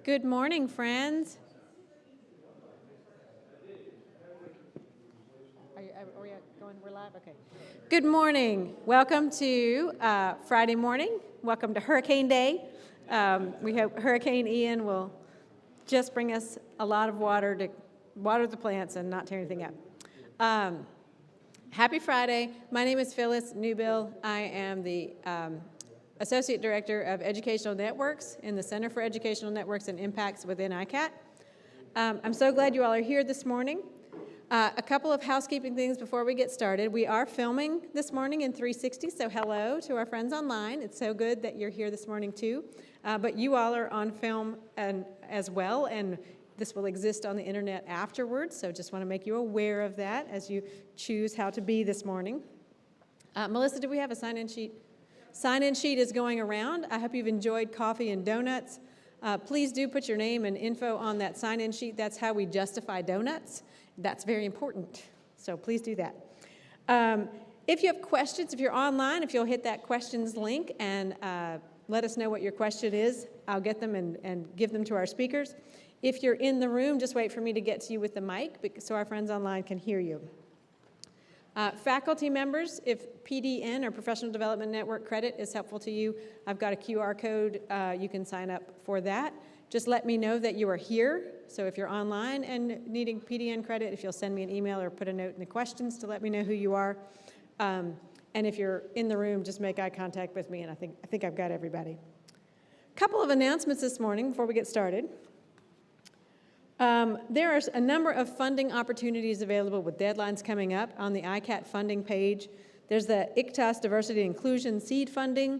Good morning, friends. Are we going? We're live? Okay. Good morning. Welcome to Friday morning. Welcome to Hurricane Day. We hope Hurricane Ian will just bring us a lot of water to water the plants and not tear anything up. Happy Friday. My name is Phyllis Newbill. I am the Associate Director of Educational Networks in the Center for Educational Networks and Impacts within ICAT. I'm so glad you all are here this morning. A couple of housekeeping things before we get started. We are filming this morning in 360, so hello to our friends online. It's so good that you're here this morning too. But you all are on film as well, and this will exist on the internet afterwards, so just want to make you aware of that as you choose how to be this morning. Melissa, do we have a sign-in sheet? Sign-in sheet is going around. I hope you've enjoyed coffee and donuts. Please do put your name and info on that sign-in sheet. That's how we justify donuts. That's very important, so please do that. If you have questions, if you're online, if you'll hit that questions link and let us know what your question is, I'll get them and give them to our speakers. If you're in the room, just wait for me to get to you with the mic so our friends online can hear you. Faculty members, if PDN or Professional Development Network credit is helpful to you, I've got a QR code. You can sign up for that. Just let me know that you are here. So if you're online and needing PDN credit, if you'll send me an email or put a note in the questions to let me know who you are. And if you're in the room, just make eye contact with me, and I think I've got everybody. A couple of announcements this morning before we get started. There are a number of funding opportunities available with deadlines coming up on the ICAT funding page. There's the ICTAS Diversity and Inclusion Seed Funding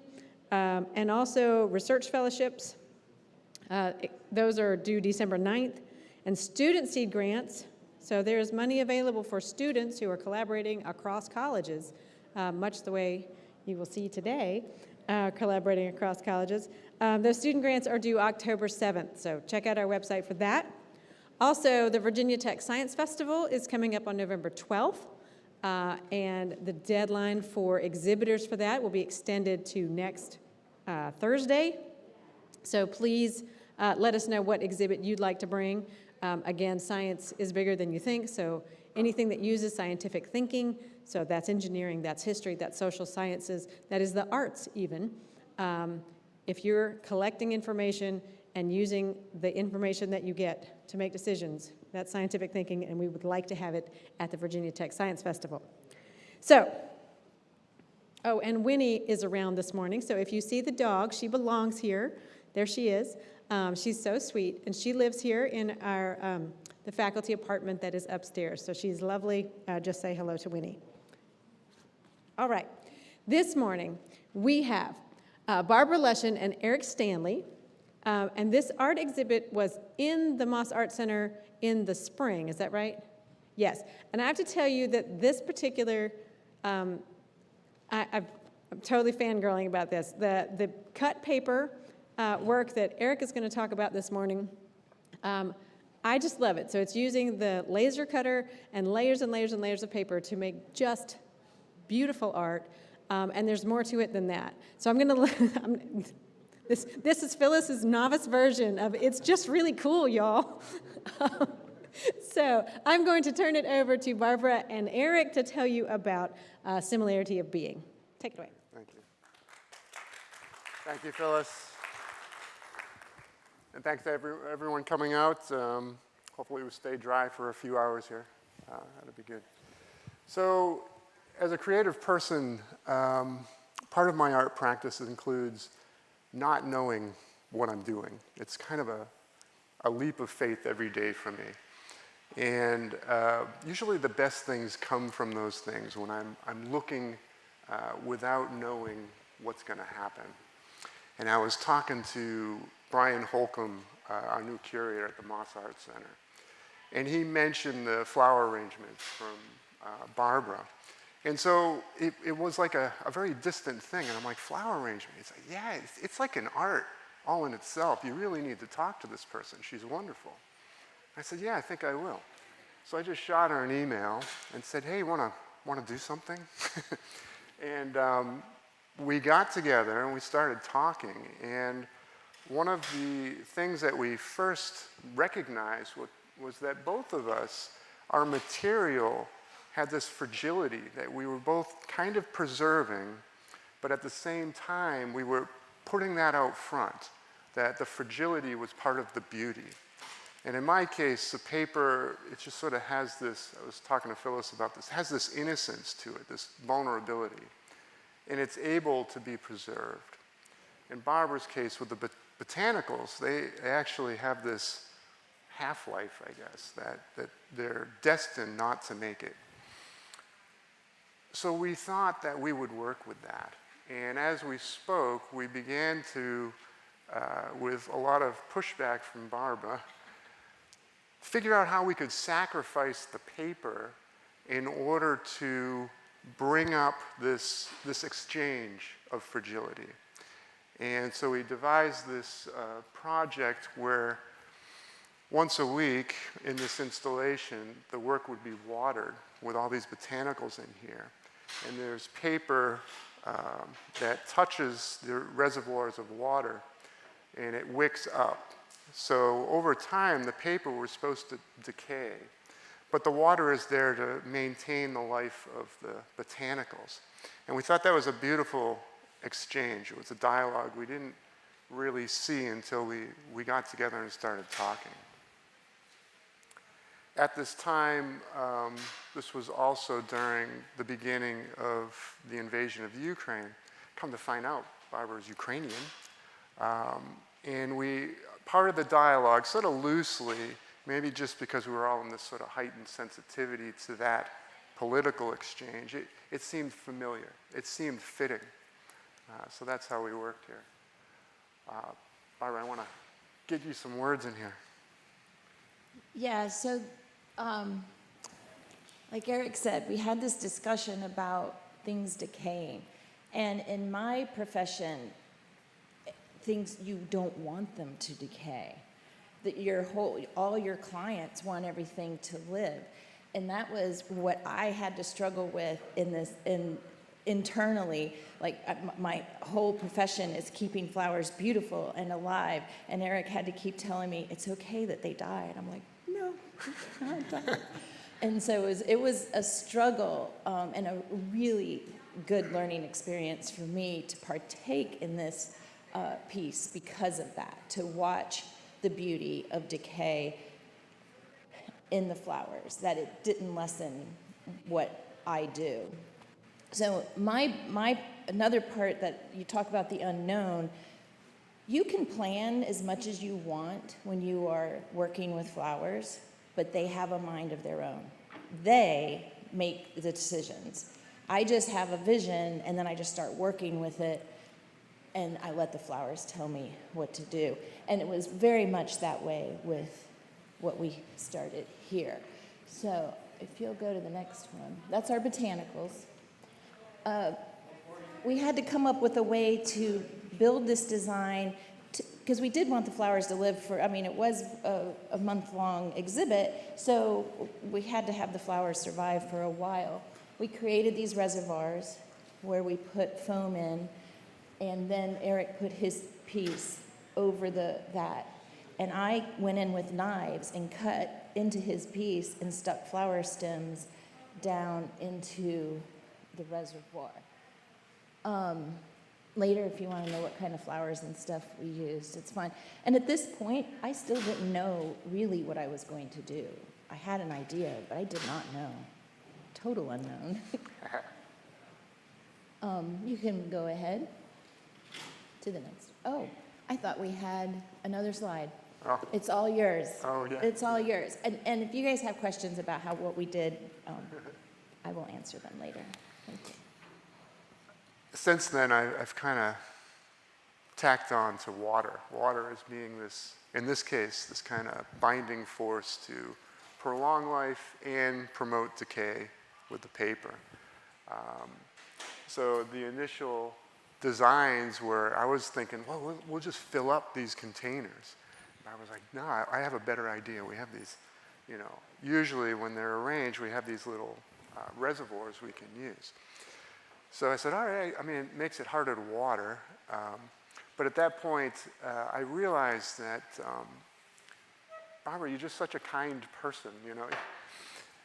and also research fellowships. Those are due December 9th. And student seed grants. So there's money available for students who are collaborating across colleges, much the way you will see today, collaborating across colleges. Those student grants are due October 7th, so check out our website for that. Also, the Virginia Tech Science Festival is coming up on November 12th, and the deadline for exhibitors for that will be extended to next Thursday. So please let us know what exhibit you'd like to bring. Again, science is bigger than you think, so anything that uses scientific thinking, so that's engineering, that's history, that's social sciences, that is the arts even. If you're collecting information and using the information that you get to make decisions, that's scientific thinking, and we would like to have it at the Virginia Tech Science Festival. So, oh, and Winnie is around this morning, so if you see the dog, she belongs here. There she is. She's so sweet, and she lives here in our the faculty apartment that is upstairs, so she's lovely. Just say hello to Winnie. All right. This morning, we have Barbara Leshin and Eric Stanley. And this art exhibit was in the Moss Art Center in the spring, is that right? Yes. And I have to tell you that this particular, I'm totally fangirling about this. The cut paper work that Eric is going to talk about this morning, I just love it. So it's using the laser cutter and layers and layers and layers of paper to make just beautiful art. And there's more to it than that. So I'm going to This is Phyllis's novice version of it's just really cool, y'all. So I'm going to turn it over to Barbara and Eric to tell you about similarity of being. Take it away. Thank you. Thank you, Phyllis. And thanks to everyone coming out. Hopefully we stay dry for a few hours here. That'll be good. So as a creative person, part of my art practice includes not knowing what I'm doing. It's kind of a leap of faith every day for me. And usually the best things come from those things when I'm looking without knowing what's going to happen. And I was talking to Brian Holcomb, our new curator at the Moss Art Center, and he mentioned the flower arrangements from Barbara. And so it was like a very distant thing. And I'm like, flower arrangement? It's like, yeah, it's like an art all in itself. You really need to talk to this person. She's wonderful. I said, yeah, I think I will. So I just shot her an email and said, hey, want to do something? And we got together and we started talking. And one of the things that we first recognized was that both of us, our material had this fragility that we were both kind of preserving, but at the same time, we were putting that out front, that the fragility was part of the beauty. And in my case, the paper, it just sort of has this, I was talking to Phyllis about this, has this innocence to it, this vulnerability, and it's able to be preserved. In Barbara's case, with the botanicals, they actually have this half-life, I guess, that they're destined not to make it. So we thought that we would work with that. And as we spoke, we began to, with a lot of pushback from Barbara, figure out how we could sacrifice the paper in order to bring up this exchange of fragility. And so we devised this project where once a week in this installation, the work would be watered with all these botanicals in here. And there's paper that touches the reservoirs of water, and it wicks up. So over time, the paper was supposed to decay, but the water is there to maintain the life of the botanicals. And we thought that was a beautiful exchange. It was a dialogue we didn't really see until we got together and started talking. At this time, this was also during the beginning of the invasion of the Ukraine. Come to find out, Barbara's Ukrainian. And part of the dialogue, sort of loosely, maybe just because we were all in this sort of heightened sensitivity to that political exchange, it seemed familiar. It seemed fitting. So that's how we worked here. Barbara, I want to get you some words in here. Yeah, so like Eric said, we had this discussion about things decaying. And in my profession, things, you don't want them to decay. That all your clients want everything to live. And that was what I had to struggle with internally. Like my whole profession is keeping flowers beautiful and alive. And Eric had to keep telling me, it's okay that they die. And I'm like, no, it's not die. And so it was a struggle and a really good learning experience for me to partake in this piece because of that, to watch the beauty of decay in the flowers, that it didn't lessen what I do. So another part that you talk about the unknown, you can plan as much as you want when you are working with flowers, but they have a mind of their own. They make the decisions. I just have a vision, and then I just start working with it, and I let the flowers tell me what to do. And it was very much that way with what we started here. So if you'll go to the next one, that's our botanicals. We had to come up with a way to build this design, because we did want the flowers to live for, it was a month-long exhibit, so we had to have the flowers survive for a while. We created these reservoirs where we put foam in, and then Eric put his piece over that. And I went in with knives and cut into his piece and stuck flower stems down into the reservoir. Later, if you want to know what kind of flowers and stuff we used, it's fine. And at this point, I still didn't know really what I was going to do. I had an idea, but I did not know. Total unknown. You can go ahead to the next. Oh, I thought we had another slide. Oh. It's all yours. Oh, yeah. It's all yours. And if you guys have questions about what we did, I will answer them later. Thank you. Since then, I've kind of tacked on to water. Water as being this, in this case, this kind of binding force to prolong life and promote decay with the paper. So the initial designs were, I was thinking, well, we'll just fill up these containers. And I was like, no, I have a better idea. We have these, usually when they're arranged, we have these little reservoirs we can use. So I said, all right, it makes it harder to water, But at that point, I realized that, Barbara, you're just such a kind person, you know.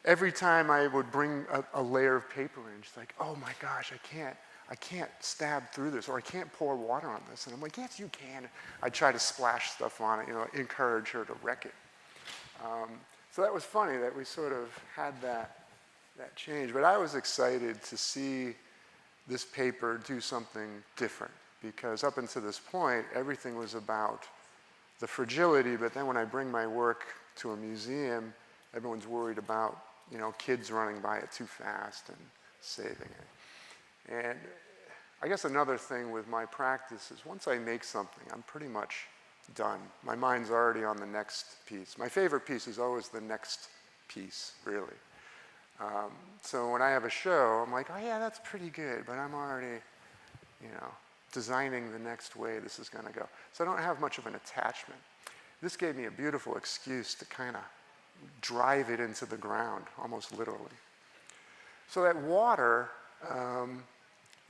Every time I would bring a layer of paper in, she's like, oh my gosh, I can't stab through this, or I can't pour water on this. And I'm like, yes, you can. I'd try to splash stuff on it, you know, encourage her to wreck it. So that was funny that we sort of had that change. But I was excited to see this paper do something different, because up until this point, everything was about the fragility, but then when I bring my work to a museum, everyone's worried about, you know, kids running by it too fast and saving it. And I guess another thing with my practice is once I make something, I'm pretty much done. My mind's already on the next piece. My favorite piece is always the next piece, really. So when I have a show, I'm like, oh yeah, that's pretty good, but I'm already, you know, designing the next way this is going to go. So I don't have much of an attachment. This gave me a beautiful excuse to kind of drive it into the ground, almost literally. So that water,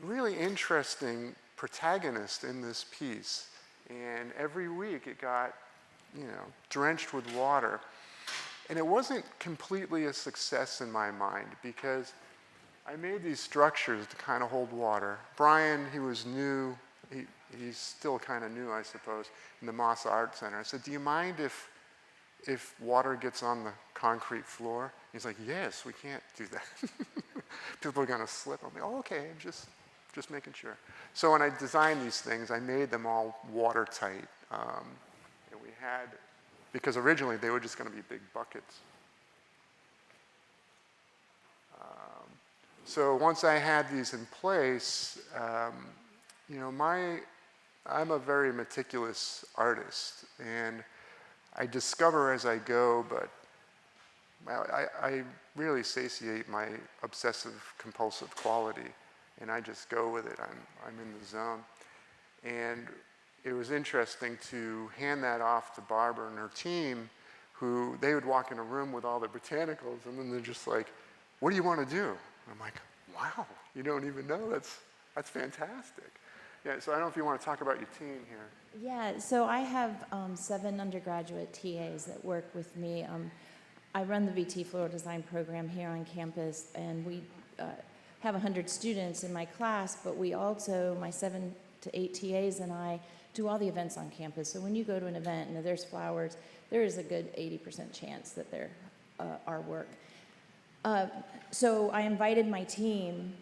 really interesting protagonist in this piece. And every week it got, you know, drenched with water. And it wasn't completely a success in my mind, because I made these structures to kind of hold water. Brian, he was new, he's still kind of new, I suppose, in the Moss Art Center. I said, do you mind if water gets on the concrete floor? He's like, yes, we can't do that. People are going to slip. I'm like, oh, okay, just making sure. So when I designed these things, I made them all watertight. And we had, because originally they were just going to be big buckets. So once I had these in place, you know, I'm a very meticulous artist, and I discover as I go, but I really satiate my obsessive compulsive quality, and I just go with it. I'm in the zone. And it was interesting to hand that off to Barbara and her team, who they would walk in a room with all the botanicals, and then they're just like, what do you want to do? I'm like, wow, you don't even know, that's fantastic. Yeah, so I don't know if you want to talk about your team here. Yeah, so I have 7 undergraduate TAs that work with me. I run the VT Floral Design program here on campus, and we have 100 students in my class, but we also, my 7 to 8 TAs and I, do all the events on campus. So when you go to an event and there's flowers, there is a good 80% chance that they're our work. So I invited my team,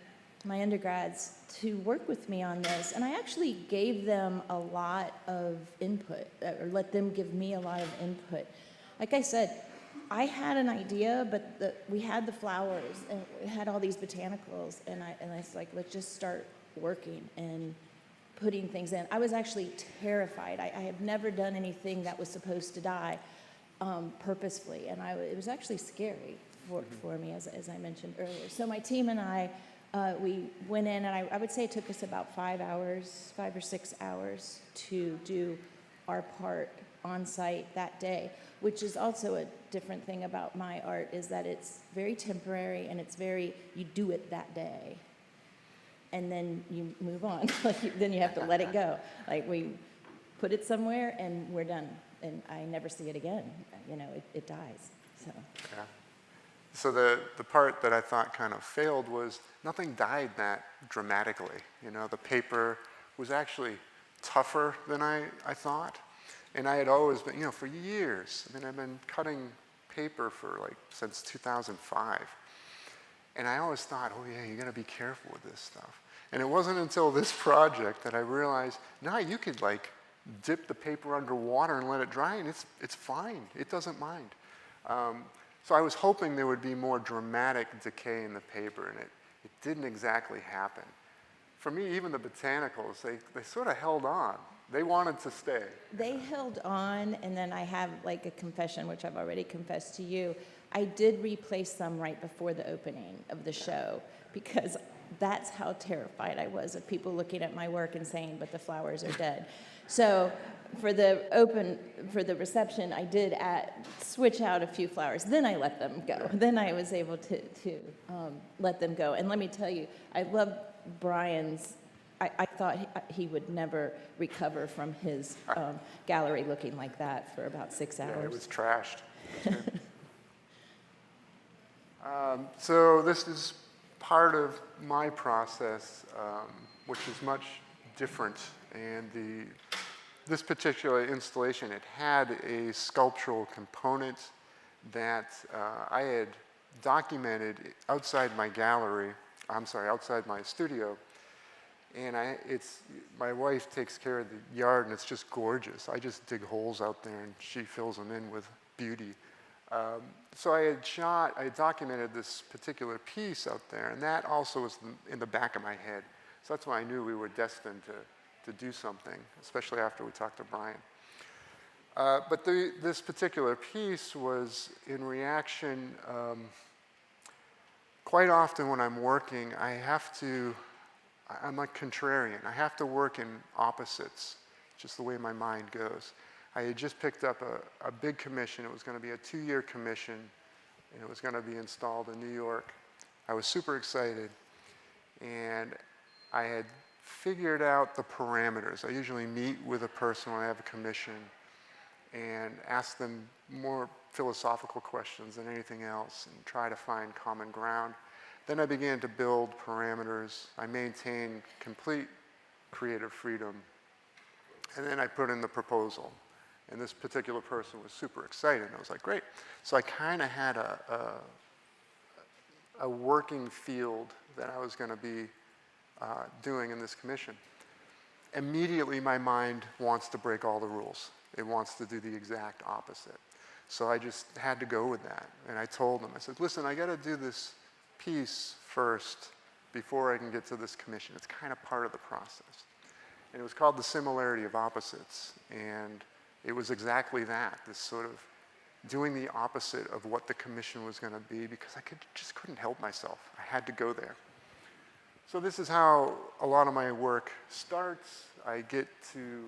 my undergrads, to work with me on this, and I actually gave them a lot of input, or let them give me a lot of input. Like I said, I had an idea, but we had the flowers, and we had all these botanicals, and I was like, let's just start working and putting things in. I was actually terrified. I had never done anything that was supposed to die purposefully, and it was actually scary for me, as I mentioned earlier. So my team and I, we went in, and I would say it took us about 5 or 6 hours to do our part on site that day, which is also a different thing about my art, is that it's very temporary, and it's you do it that day, and then you move on. Then you have to let it go. Like, we put it somewhere, and we're done, and I never see it again. You know, it dies, so. Yeah. So the part that I thought kind of failed was nothing died that dramatically. You know, the paper was actually tougher than I thought. And I had always been, you know, for years, I mean, I've been cutting paper for since 2005. And I always thought, oh yeah, you gotta be careful with this stuff. And it wasn't until this project that I realized, now you could dip the paper under water and let it dry, and it's fine, it doesn't mind. So I was hoping there would be more dramatic decay in the paper, and it didn't exactly happen. For me, even the botanicals, they sort of held on. They wanted to stay. They held on, and then I have a confession, which I've already confessed to you. I did replace some right before the opening of the show, because that's how terrified I was of people looking at my work and saying, but the flowers are dead. So for the reception, I did switch out a few flowers. Then I let them go. Then I was able to let them go. And let me tell you, I love Brian's I thought he would never recover from his gallery looking like that for about 6 hours. Yeah, it was trashed. So this is part of my process, which is much different. And this particular installation, it had a sculptural component that I had documented outside my gallery, outside my studio. And my wife takes care of the yard, and it's just gorgeous. I just dig holes out there, and she fills them in with beauty. So I had documented this particular piece out there, and that also was in the back of my head. So that's why I knew we were destined to do something, especially after we talked to Brian. But this particular piece was in reaction. Quite often when I'm working, I'm like contrarian. I have to work in opposites, just the way my mind goes. I had just picked up a big commission. It was going to be a 2-year commission, and it was going to be installed in New York. I was super excited, and I had figured out the parameters. I usually meet with a person when I have a commission and ask them more philosophical questions than anything else and try to find common ground. Then I began to build parameters. I maintained complete creative freedom. And then I put in the proposal. And this particular person was super excited. I was like, great. So I kind of had a working field that I was going to be doing in this commission. Immediately, my mind wants to break all the rules. It wants to do the exact opposite. So I just had to go with that. And I told them, I said, listen, I got to do this piece first before I can get to this commission. It's kind of part of the process. And it was called the Similarity of Opposites. And it was exactly that, this sort of doing the opposite of what the commission was going to be, because I just couldn't help myself. I had to go there. So this is how a lot of my work starts. I get to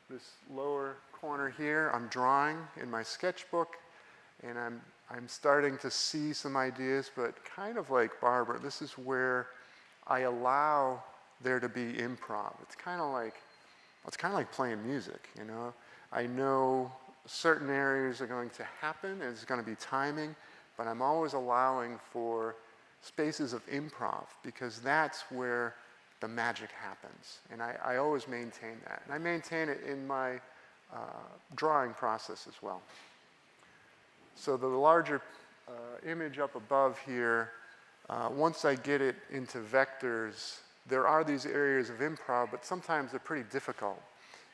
this lower corner here. I'm drawing in my sketchbook, and I'm starting to see some ideas, but kind of like Barbara, this is where I allow there to be improv. It's kind of like playing music, you know? I know certain areas are going to happen, and it's going to be timing, but I'm always allowing for spaces of improv, because that's where the magic happens. And I always maintain that. And I maintain it in my drawing process as well. So the larger image up above here, once I get it into vectors, there are these areas of improv, but sometimes they're pretty difficult.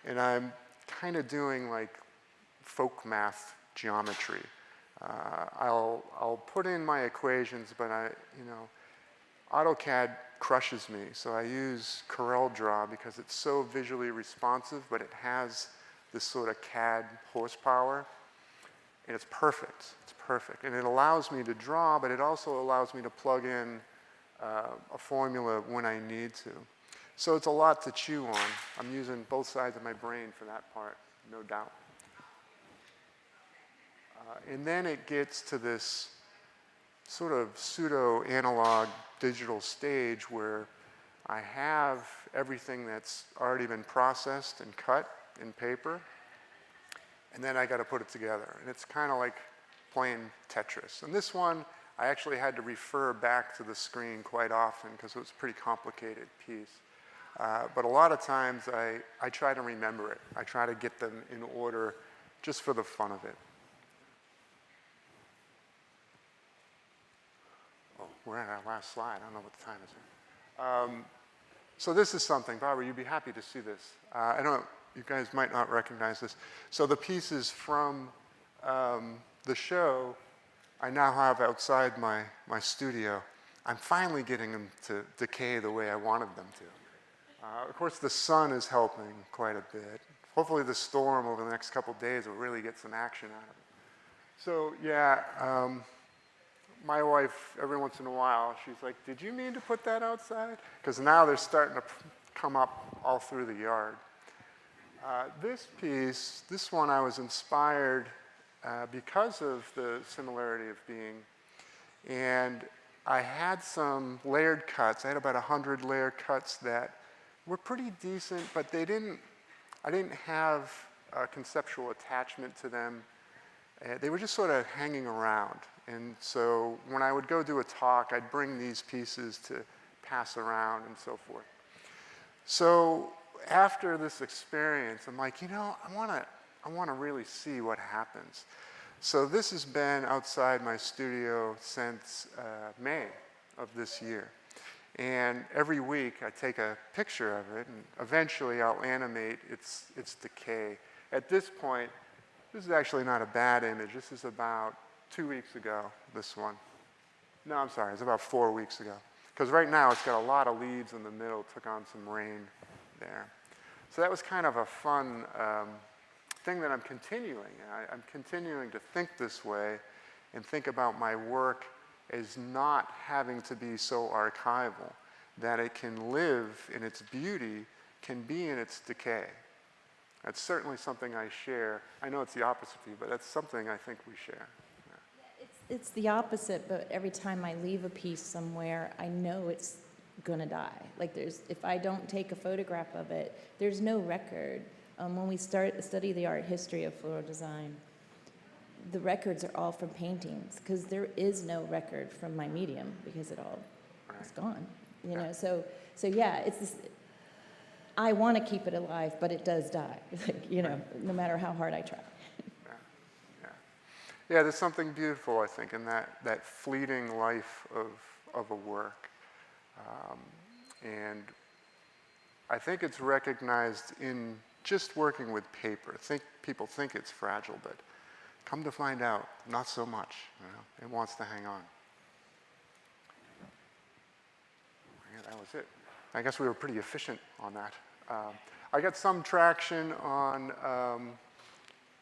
And I'm kind of doing like folk math geometry. I'll put in my equations, but AutoCAD crushes me. So I use CorelDRAW because it's so visually responsive, but it has this sort of CAD horsepower. And it's perfect. It's perfect. And it allows me to draw, but it also allows me to plug in a formula when I need to. So it's a lot to chew on. I'm using both sides of my brain for that part, no doubt. And then it gets to this sort of pseudo-analog digital stage where I have everything that's already been processed and cut in paper, and then I got to put it together. And it's kind of like playing Tetris. And this one, I actually had to refer back to the screen quite often because it was a pretty complicated piece. But a lot of times I try to remember it. I try to get them in order just for the fun of it. Oh, we're at our last slide. I don't know what the time is here. So this is something, Barbara, you'd be happy to see this. I don't, you guys might not recognize this. So the pieces from the show, I now have outside my studio. I'm finally getting them to decay the way I wanted them to. Of course, the sun is helping quite a bit. Hopefully the storm over the next couple days will really get some action out of it. So yeah, my wife, every once in a while, she's like, did you mean to put that outside? Because now they're starting to come up all through the yard. This piece, this one I was inspired because of the similarity of being. And I had some layered cuts. I had about 100 layered cuts that were pretty decent, but I didn't have a conceptual attachment to them. They were just sort of hanging around. And so when I would go do a talk, I'd bring these pieces to pass around and so forth. So after this experience, I'm like, I want to really see what happens. So this has been outside my studio since May of this year. And every week I take a picture of it, and eventually I'll animate its decay. At this point, this is actually not a bad image. This is about 2 weeks ago, this one. No, I'm sorry, it's about 4 weeks ago. Because right now it's got a lot of leaves in the middle, took on some rain there. So that was kind of a fun thing that I'm continuing. I'm continuing to think this way and think about my work as not having to be so archival, that it can live in its beauty, can be in its decay. That's certainly something I share. I know it's the opposite of you, but that's something I think we share. Yeah. It's the opposite, but every time I leave a piece somewhere, I know it's gonna die. Like if I don't take a photograph of it, there's no record. When we study the art history of floral design, the records are all from paintings, because there is no record from my medium, because it all is gone. You know, so yeah, it's this. I want to keep it alive, but it does die. Like, no matter how hard I try. Yeah, there's something beautiful, I think, in that fleeting life of a work. And I think it's recognized in just working with paper. People think it's fragile, but come to find out, not so much. It wants to hang on. Yeah, that was it. I guess we were pretty efficient on that. I got some traction on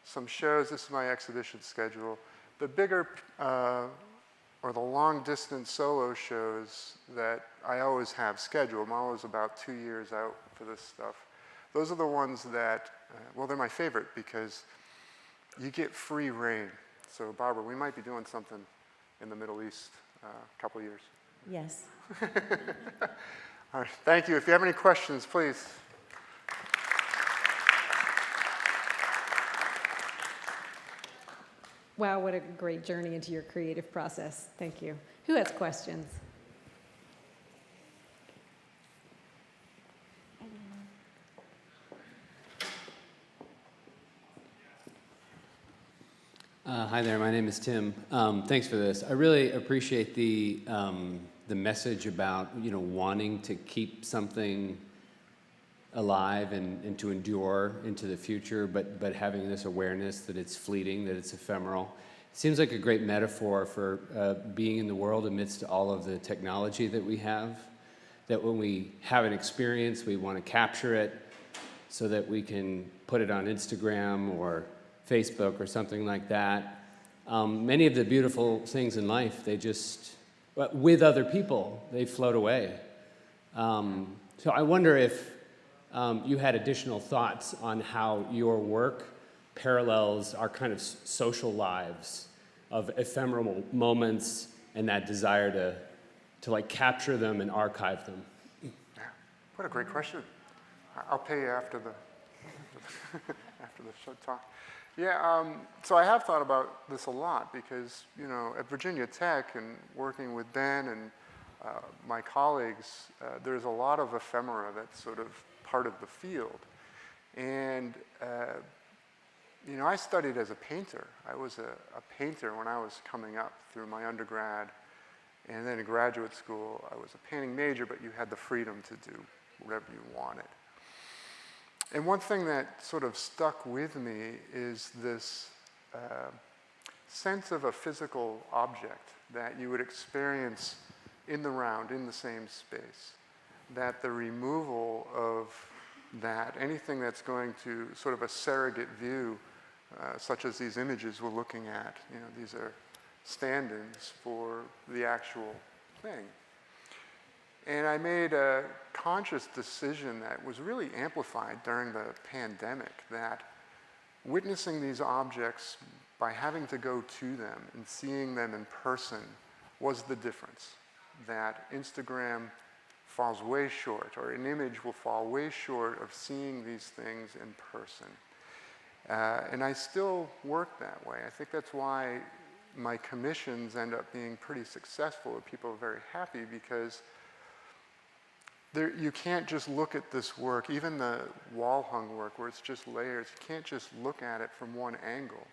some shows. This is my exhibition schedule. The bigger or the long-distance solo shows that I always have scheduled. I'm always about 2 years out for this stuff. Those are the ones that, well, they're my favorite because you get free reign. So, Barbara, we might be doing something in the Middle East a couple of years. Yes. All right, thank you. If you have any questions, please. Wow, what a great journey into your creative process. Thank you. Who has questions? Hi there, my name is Tim. Thanks for this. I really appreciate the message about wanting to keep something alive and to endure into the future, but having this awareness that it's fleeting, that it's ephemeral. It seems like a great metaphor for being in the world amidst all of the technology that we have, that when we have an experience, we want to capture it so that we can put it on Instagram or Facebook or something like that. Many of the beautiful things in life, they just, with other people, they float away. So I wonder if you had additional thoughts on how your work parallels our kind of social lives of ephemeral moments and that desire to like capture them and archive them. Yeah, what a great question. I'll pay you after the after the show talk. Yeah, so I have thought about this a lot because, at Virginia Tech and working with Ben and my colleagues, there's a lot of ephemera that's sort of part of the field. And, I studied as a painter. I was a painter when I was coming up through my undergrad. And then in graduate school, I was a painting major, but you had the freedom to do whatever you wanted. And one thing that sort of stuck with me is this sense of a physical object that you would experience in the round, in the same space. That the removal of that, anything that's going to sort of a surrogate view, such as these images we're looking at, these are stand-ins for the actual thing. And I made a conscious decision that was really amplified during the pandemic, that witnessing these objects by having to go to them and seeing them in person was the difference. That Instagram falls way short, or an image will fall way short of seeing these things in person. And I still work that way. I think that's why my commissions end up being pretty successful. People are very happy because you can't just look at this work, even the wall-hung work where it's just layers, you can't just look at it from one angle.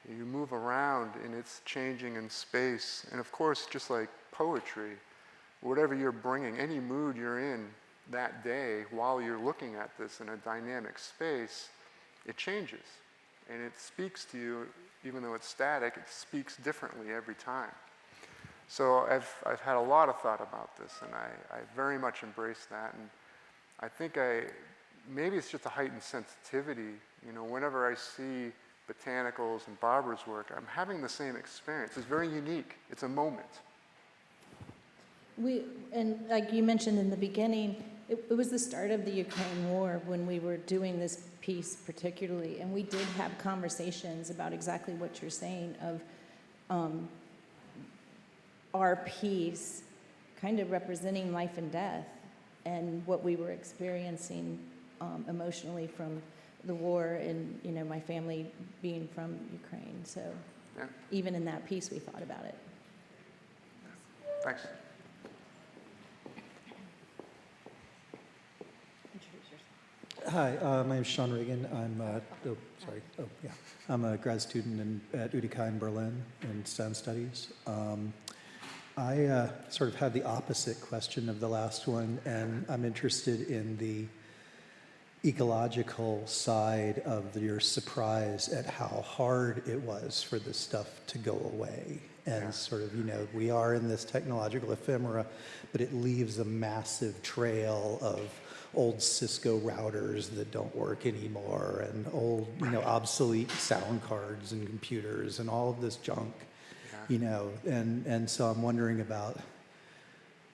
You move around and it's changing in space. And of course, just like poetry, whatever you're bringing, any mood you're in that day while you're looking at this in a dynamic space, it changes. And it speaks to you, even though it's static, it speaks differently every time. So I've had a lot of thought about this, and I very much embrace that. And I think maybe it's just a heightened sensitivity. You know, whenever I see botanicals and Barbara's work, I'm having the same experience. It's very unique. It's a moment. And like you mentioned in the beginning, it was the start of the Ukraine war when we were doing this piece particularly, and we did have conversations about exactly what you're saying of our piece kind of representing life and death and what we were experiencing emotionally from the war and, you know, my family being from Ukraine. So Yeah. even in that piece, we thought about it. Thanks. Hi, my name is Sean Reagan. I'm a grad student at UDK in Berlin in STEM studies. I sort of had the opposite question of the last one, and I'm interested in the ecological side of your surprise at how hard it was for this stuff to go away. And sort of, you know, we are in this technological ephemera, but it leaves a massive trail of old Cisco routers that don't work anymore, and old, you know, obsolete sound cards and computers and all of this junk, you know, and so I'm wondering about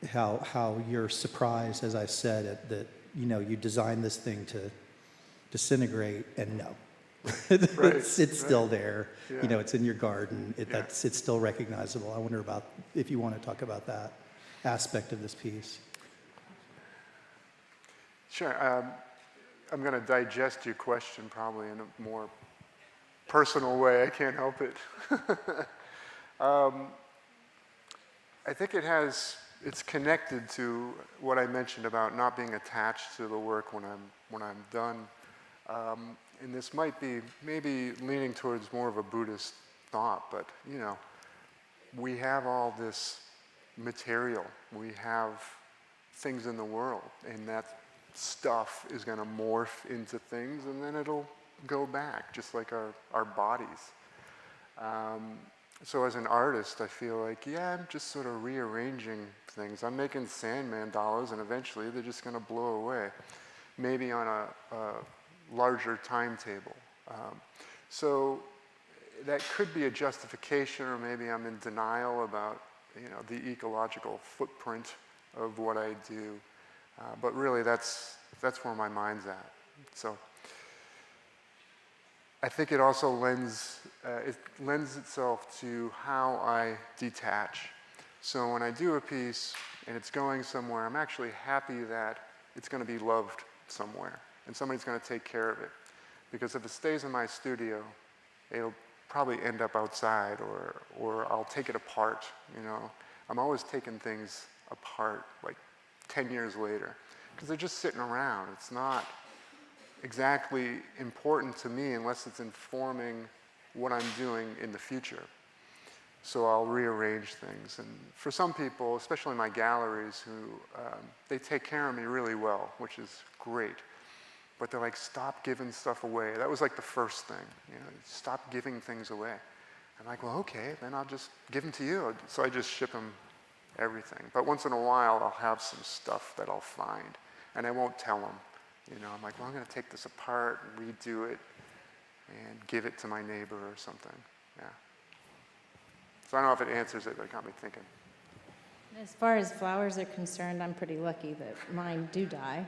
how you're surprised, as I said, that, you know, you designed this thing to disintegrate, and no. It's still there. You know, it's in your garden. It's still recognizable. I wonder about if you want to talk about that aspect of this piece. Sure. I'm going to digest your question probably in a more personal way. I can't help it. I think it's connected to what I mentioned about not being attached to the work when I'm done. And this might be maybe leaning towards more of a Buddhist thought, but, you know, we have all this material. We have things in the world, and that stuff is going to morph into things, and then it'll go back, just like our bodies. So as an artist, I feel like, I'm just sort of rearranging things. I'm making Sandman dolls, and eventually they're just going to blow away, maybe on a larger timetable. So that could be a justification, or maybe I'm in denial about, you know, the ecological footprint of what I do. But really, that's where my mind's at. So I think it also lends itself to how I detach. So when I do a piece and it's going somewhere, I'm actually happy that it's going to be loved somewhere, and somebody's going to take care of it. Because if it stays in my studio, it'll probably end up outside, or I'll take it apart. You know, I'm always taking things apart, like 10 years later, because they're just sitting around. It's not exactly important to me unless it's informing what I'm doing in the future. So I'll rearrange things. And for some people, especially my galleries, who they take care of me really well, which is great. But they're like, stop giving stuff away. That was like the first thing, you know, stop giving things away. I'm like, well, okay, then I'll just give them to you. So I just ship them everything. But once in a while, I'll have some stuff that I'll find, and I won't tell them. You know, I'm like, well, I'm going to take this apart and redo it and give it to my neighbor or something. Yeah. So I don't know if it answers it, but it got me thinking. As far as flowers are concerned, I'm pretty lucky that mine do die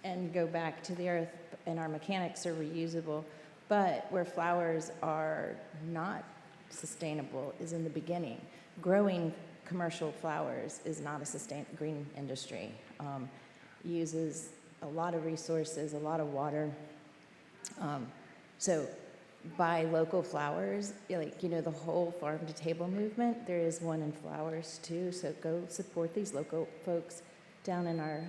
and go back to the earth, and our mechanics are reusable. But where flowers are not sustainable is in the beginning. Growing commercial flowers is not a green industry. Uses a lot of resources, a lot of water. So buy local flowers, like, you know, the whole farm to table movement, there is one in flowers too. So go support these local folks down in our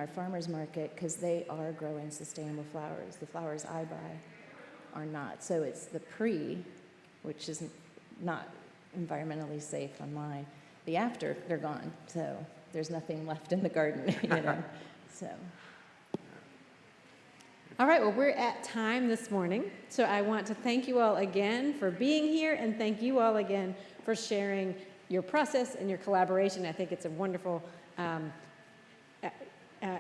farmers market, because they are growing sustainable flowers. The flowers I buy are not. So it's the which is not environmentally safe on mine. The after, they're gone. So there's nothing left in the garden, you know. So. All right, well, we're at time this morning, so I want to thank you all again for being here, and thank you all again for sharing your process and your collaboration. I think it's a wonderful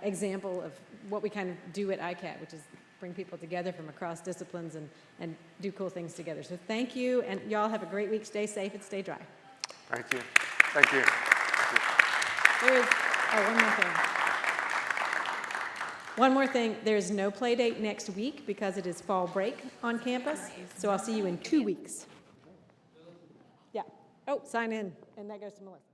example of what we kind of do at ICAT, which is bring people together from across disciplines and do cool things together. So thank you, and y'all have a great week. Stay safe and stay dry. Thank you. Thank you. There is, one more thing. One more thing, there's no Playdate next week because it is fall break on campus, so I'll see you in 2 weeks. Yeah. Oh, sign in, and that goes to Melissa.